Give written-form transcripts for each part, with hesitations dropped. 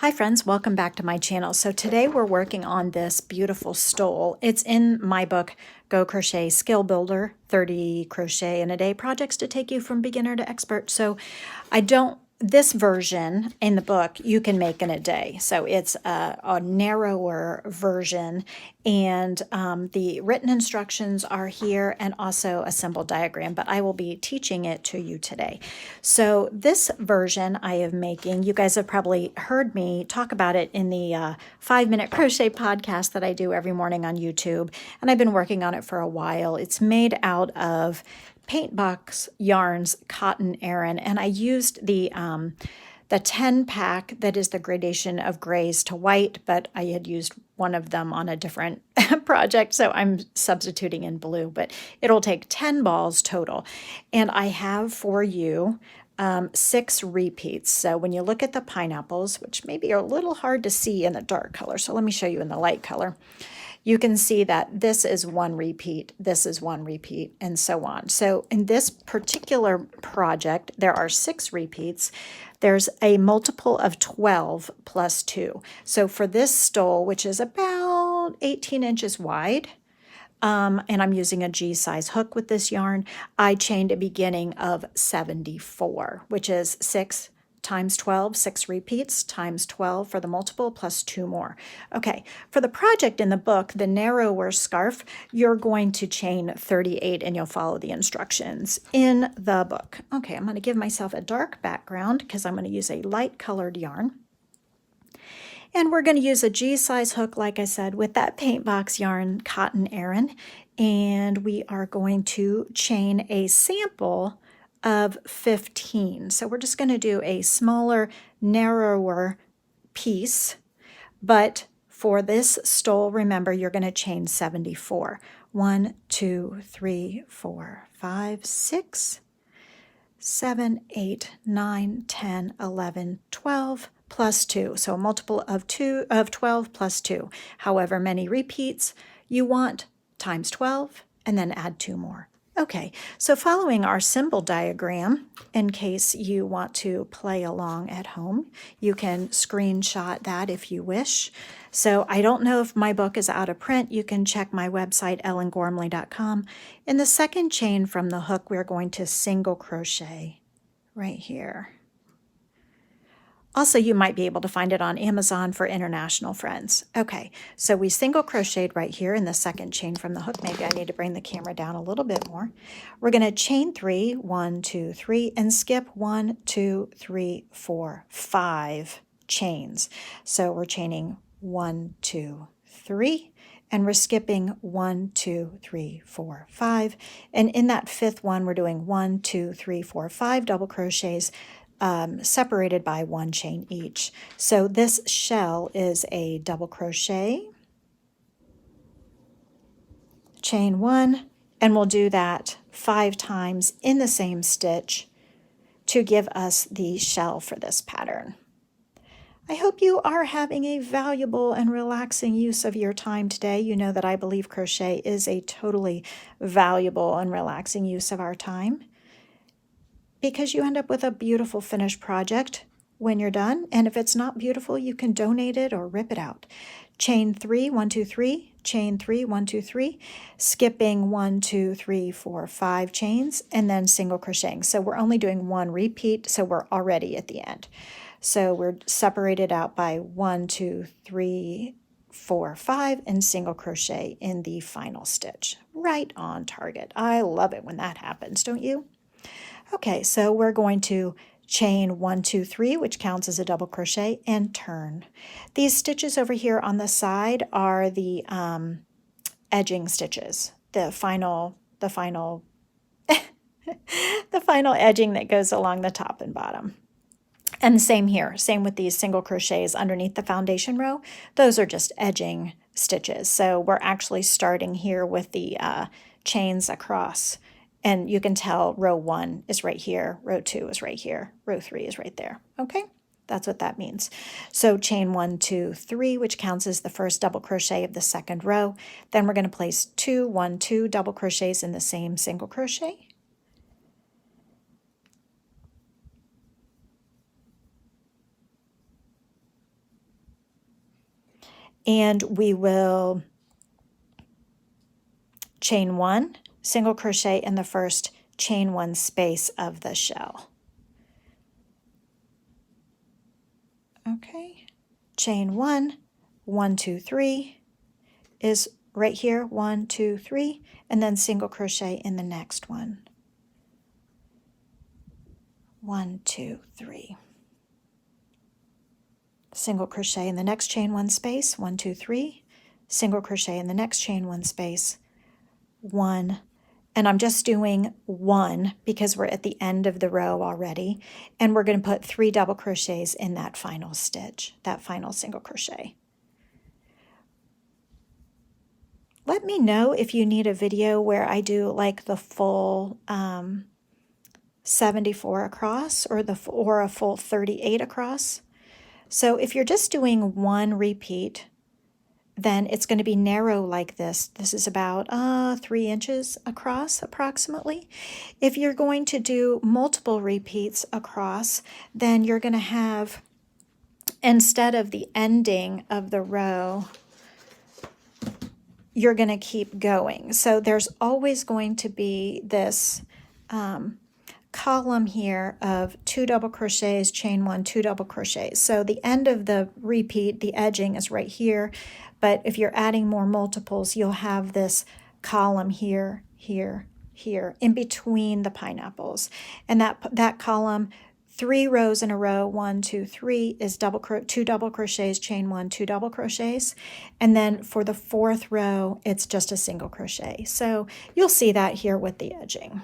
Hi friends, welcome back to my channel. So today we're working on this beautiful stole. It's in my book, Go Crochet Skill Builder, 30 crochet in a day projects to take you from beginner to expert. So this version in the book you can make in a day. So it's a narrower version, and the written instructions are here and also a symbol diagram, but I will be teaching it to you today. So this version I am making, you guys have probably heard me talk about it in the 5-minute crochet podcast that I do every morning on YouTube, and I've been working on it for a while. It's made out of Paint Box Yarns Cotton Aran, and I used the 10 pack that is the gradation of grays to white, but I had used one of them on a different project, so I'm substituting in blue, but it'll take 10 balls total. And I have for you 6 repeats. So when you look at the pineapples, which maybe are a little hard to see in the dark color, so let me show you in the light color. You can see that this is one repeat, this is one repeat, and so on. So in this particular project, there are 6 repeats. There's a multiple of 12 plus 2. So for this stole, which is about 18 inches wide, and I'm using a G size hook with this yarn, I chained a beginning of 74, which is 6 times 12, 6 repeats, times 12 for the multiple, plus 2 more. Okay, for the project in the book, the narrower scarf, you're going to chain 38 and you'll follow the instructions in the book. Okay, I'm going to give myself a dark background because I'm going to use a light colored yarn. And we're going to use a G-size hook, like I said, with that Paint Box Yarn Cotton Aran. And we are going to chain a sample of 15. So we're just going to do a smaller, narrower piece. But for this stole, remember, you're going to chain 74. 1, 2, 3, 4, 5, 6, 7, 8, 9, 10, 11, 12, plus 2. So a multiple of 12 plus 2. However many repeats you want, times 12, and then add 2 more. Okay, so following our symbol diagram, in case you want to play along at home, you can screenshot that if you wish. So I don't know if my book is out of print. You can check my website, ellengormley.com. In the second chain from the hook, we're going to single crochet right here. Also, you might be able to find it on Amazon for international friends. Okay, so we single crocheted right here in the second chain from the hook. Maybe I need to bring the camera down a little bit more. We're going to chain 3, 1, 2, 3, and skip 1, 2, 3, 4, 5 chains. So we're chaining 1, 2, 3, and we're skipping 1, 2, 3, 4, 5. And in that 5th one, we're doing 1, 2, 3, 4, 5 double crochets, separated by 1 chain each. So this shell is a double crochet, chain 1, and we'll do that 5 times in the same stitch to give us the shell for this pattern. I hope you are having a valuable and relaxing use of your time today. You know that I believe crochet is a totally valuable and relaxing use of our time, because you end up with a beautiful finished project when you're done. And if it's not beautiful, you can donate it or rip it out. Chain 3, 1, 2, 3, chain 3, 1, 2, 3, skipping 1, 2, 3, 4, 5 chains, and then single crocheting. So we're only doing 1 repeat, so we're already at the end. So we're separated out by 1, 2, 3, 4, 5, and single crochet in the final stitch. Right on target. I love it when that happens, don't you? Okay, so we're going to chain 1, 2, 3, which counts as a double crochet, and turn. These stitches over here on the side are the edging stitches, the final the final edging that goes along the top and bottom. And same here, same with these single crochets underneath the foundation row. Those are just edging stitches. So we're actually starting here with the chains across. And you can tell row 1 is right here, row 2 is right here, row 3 is right there. Okay, that's what that means. So chain 1, 2, 3, which counts as the first double crochet of the second row. Then we're going to place 2, 1, 2 double crochets in the same single crochet. and we will chain 1, single crochet in the first chain 1 space of the shell. Okay, chain 1, 1, 2, 3 is right here, 1, 2, 3, and then single crochet in the next one. 1, 2, 3. Single crochet in the next chain 1 space, 1, 2, 3, single crochet in the next chain 1 space, 1, and I'm just doing 1 because we're at the end of the row already, and we're going to put 3 double crochets in that final stitch, that final single crochet. Let me know if you need a video where I do like the full 74 across or a full 38 across. So if you're just doing 1 repeat, then it's going to be narrow like this. This is about 3 inches across approximately. If you're going to do multiple repeats across, then you're going to have, instead of the ending of the row, you're going to keep going. So there's always going to be this column here of 2 double crochets, chain 1, 2 double crochets. So the end of the repeat, the edging is right here, but if you're adding more multiples, you'll have this column here, here, here, in between the pineapples. And that column, 3 rows in a row, 1, 2, 3, is 2 double crochets, chain 1, 2 double crochets. And then for the 4th row, it's just a single crochet. So you'll see that here with the edging.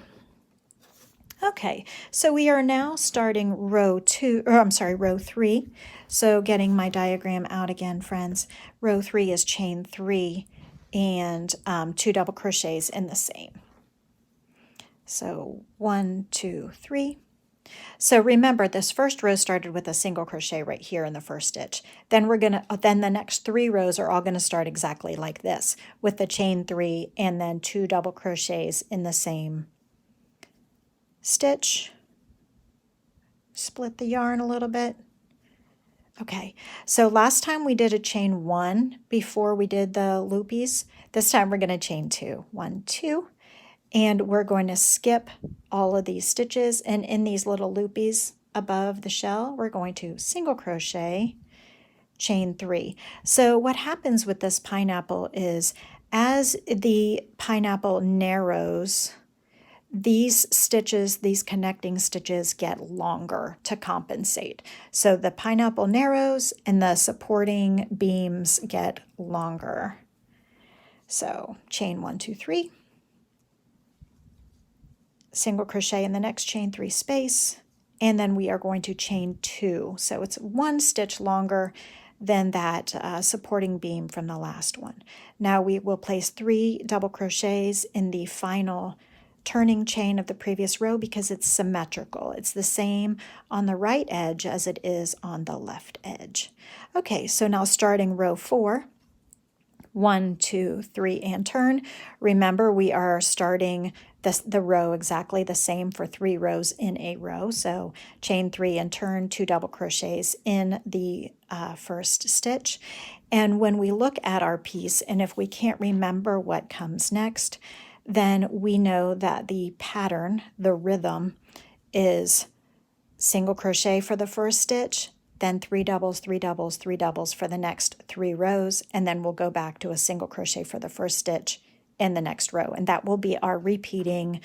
Okay, so we are now starting row 3. So getting my diagram out again, friends. Row 3 is chain 3 and 2 double crochets in the same. So 1, 2, 3. So remember, this first row started with a single crochet right here in the first stitch. Then then the next 3 rows are all going to start exactly like this, with the chain 3 and then 2 double crochets in the same stitch. Split the yarn a little bit. Okay, so last time we did a chain 1 before we did the loopies. This time we're going to chain 2. 1, 2. And we're going to skip all of these stitches, and in these little loopies above the shell, we're going to single crochet, chain 3. So what happens with this pineapple is, as the pineapple narrows, these stitches, these connecting stitches, get longer to compensate. So the pineapple narrows and the supporting beams get longer. So chain 1, 2, 3. Single crochet in the next chain 3 space, and then we are going to chain 2. So it's 1 stitch longer than that supporting beam from the last one. Now we will place 3 double crochets in the final turning chain of the previous row because it's symmetrical. It's the same on the right edge as it is on the left edge. Okay, so now starting row 4, 1, 2, 3, and turn. Remember, we are starting the row exactly the same for 3 rows in a row. So chain 3 and turn, 2 double crochets in the first stitch. And when we look at our piece, and if we can't remember what comes next, then we know that the pattern, the rhythm, is single crochet for the first stitch, then 3 doubles, 3 doubles, 3 doubles for the next 3 rows, and then we'll go back to a single crochet for the first stitch in the next row. And that will be our repeating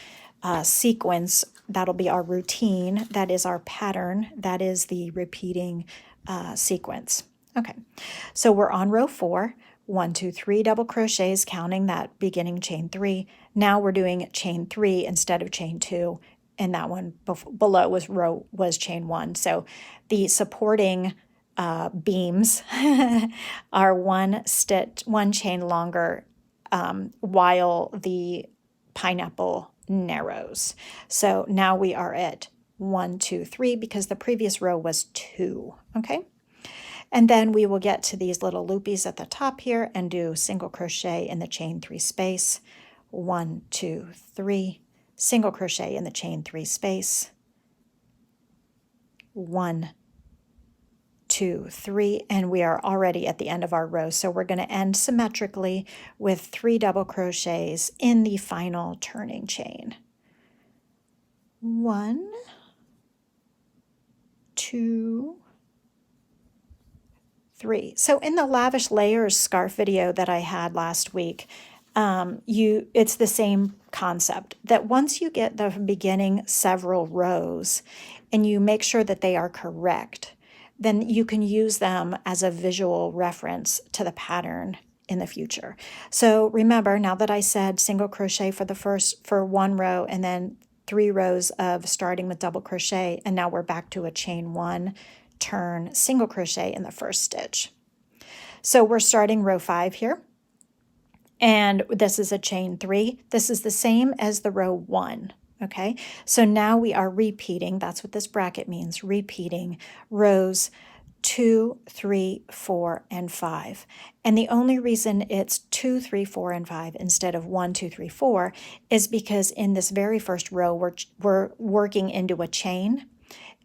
sequence. That'll be our routine. That is our pattern. That is the repeating sequence. Okay, so we're on row 4. 1, 2, 3 double crochets, counting that beginning chain 3. Now we're doing chain 3 instead of chain 2, and that one below was chain 1. So the supporting beams are 1 chain longer while the pineapple narrows. So now we are at 1, 2, 3 because the previous row was 2. Okay. And then we will get to these little loopies at the top here and do single crochet in the chain 3 space, 1, 2, 3, single crochet in the chain 3 space, 1, 2, 3, and we are already at the end of our row. So we're going to end symmetrically with 3 double crochets in the final turning chain. 1, 2, 3. So in the Lavish Layers scarf video that I had last week, it's the same concept, that once you get the beginning several rows and you make sure that they are correct, then you can use them as a visual reference to the pattern in the future. So remember, now that I said single crochet for one row and then 3 rows of starting with double crochet, and now we're back to a chain 1, turn, single crochet in the first stitch. So we're starting row 5 here. And this is a chain 3. This is the same as the row 1, okay? So now we are repeating, that's what this bracket means, repeating rows 2, 3, 4, and 5. And the only reason it's 2, 3, 4, and 5 instead of 1, 2, 3, 4 is because in this very first row, we're working into a chain.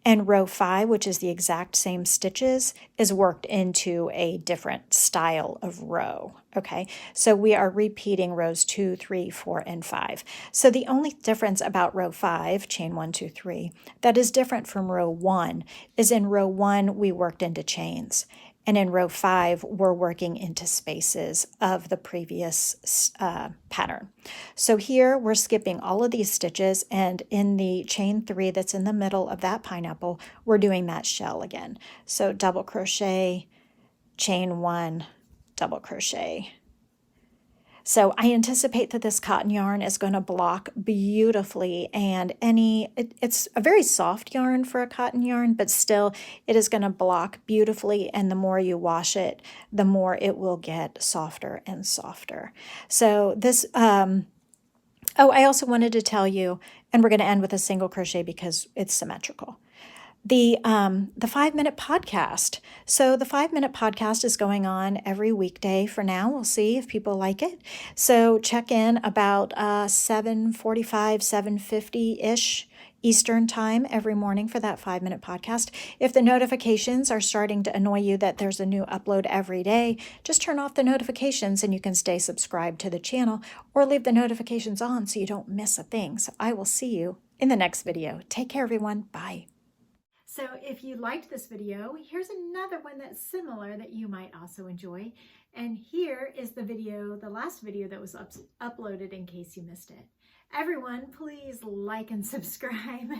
And row 5, which is the exact same stitches, is worked into a different style of row, okay? So we are repeating rows 2, 3, 4, and 5. So the only difference about row 5, chain 1, 2, 3, that is different from row 1 is in row 1 we worked into chains. And in row 5, we're working into spaces of the previous pattern. So here we're skipping all of these stitches, and in the chain 3 that's in the middle of that pineapple, we're doing that shell again. So double crochet, chain 1, double crochet. So I anticipate that this cotton yarn is going to block beautifully, and it's a very soft yarn for a cotton yarn, but still it is going to block beautifully, and the more you wash it, the more it will get softer and softer. So this, oh, I also wanted to tell you, and we're going to end with a single crochet because it's symmetrical. The 5-minute podcast. So the 5-minute podcast is going on every weekday for now. We'll see if people like it. So check in about 7:45, 7:50-ish Eastern time every morning for that 5-minute podcast. If the notifications are starting to annoy you that there's a new upload every day, just turn off the notifications and you can stay subscribed to the channel, or leave the notifications on so you don't miss a thing. So I will see you in the next video. Take care, everyone. Bye. So if you liked this video, here's another one that's similar that you might also enjoy. And here is the video, the last video that was uploaded in case you missed it. Everyone, please like and subscribe.